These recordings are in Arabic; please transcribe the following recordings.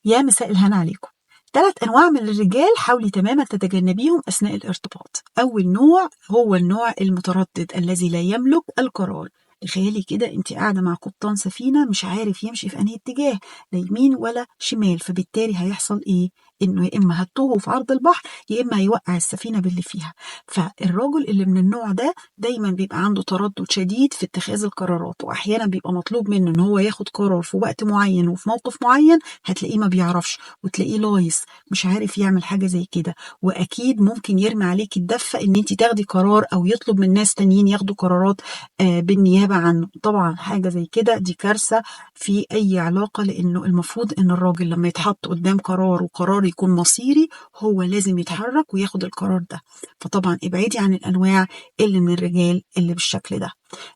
يا مساء الهنا عليكم. 3 أنواع من الرجال حاولي تماما تتجنبيهم أثناء الارتباط. أول نوع هو النوع المتردد الذي لا يملك القرار. تخيلي كده انت قاعدة مع قبطان سفينة مش عارف يمشي في أنهي اتجاه، لا يمين ولا شمال، فبالتالي هيحصل ايه؟ انه يا اما هتوه في عرض البحر يا اما هيوقع السفينة باللي فيها. فالرجل اللي من النوع ده دايما بيبقى عنده تردد شديد في اتخاذ القرارات، واحيانا بيبقى مطلوب منه ان هو ياخد قرار في وقت معين وفي موقف معين، هتلاقيه ما بيعرفش وتلاقيه لايص مش عارف يعمل حاجة زي كده. واكيد ممكن يرمي عليك الدفة ان انت تاخدي قرار او يطلب من ناس تانيين ياخدوا قرارات بالنيابة عنه. طبعا حاجة زي كده دي كارثة في اي علاقة، لانه المفروض ان الراجل لما يتحط قدام قرار وقرار يكون مصيري هو لازم يتحرك وياخد القرار ده. فطبعا ابعدي عن الانواع اللي من الرجال اللي بالشكل ده.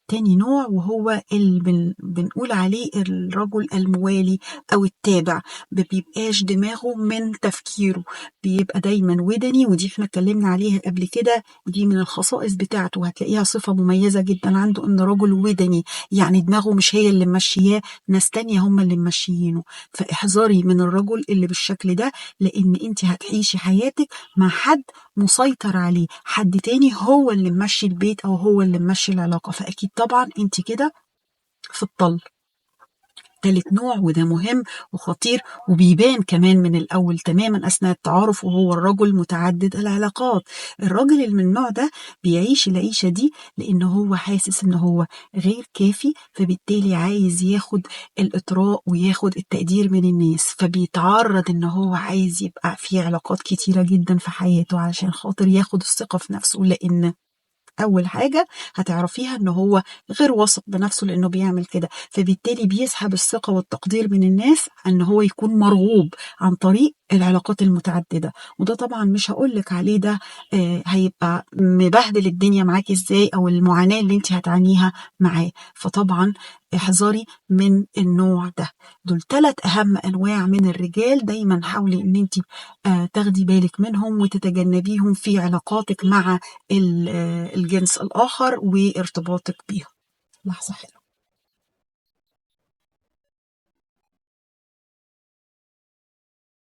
تاني نوع وهو اللي بنقول عليه الرجل الموالي أو التابع، ما بيبقاش دماغه من تفكيره، بيبقى دايما ودني، ودي احنا اتكلمنا عليها قبل كده، ودي من الخصائص بتاعته وهتلاقيها صفة مميزة جدا عنده، ان رجل ودني، يعني دماغه مش هي اللي ممشياه، ناس تانية هم اللي ممشيينه. فاحذري من الرجل اللي بالشكل ده، لان انت هتعيشي حياتك مع حد مسيطر عليه، حد تاني هو اللي ممشي البيت او هو اللي ممشي العلاقة، فاكيد طبعا انت كده في الطل. تالت نوع وده مهم وخطير وبيبان كمان من الأول تماما أثناء التعارف، وهو الرجل متعدد العلاقات. الراجل اللي من النوع ده بيعيش العيشة دي لأنه هو حاسس إنه هو غير كافي، فبالتالي عايز ياخد الإطراء وياخد التقدير من الناس، فبيتعرض إنه هو عايز يبقى في علاقات كتيرة جدا في حياته علشان خاطر ياخد الثقة في نفسه، لأن أول حاجة هتعرفيها إن هو غير واثق بنفسه لأنه بيعمل كده، فبالتالي بيسحب الثقة والتقدير من الناس إن هو يكون مرغوب عن طريق العلاقات المتعددة. وده طبعا مش هقولك عليه ده هيبقى مبهدل الدنيا معاكي ازاي، او المعاناة اللي انت هتعانيها معاه. فطبعا احذري من النوع ده. دول 3 أهم أنواع من الرجال، دايما حاولي ان انت تاخدي بالك منهم وتتجنبيهم في علاقاتك مع الجنس الآخر وارتباطك بيهم. لحظة حلوة.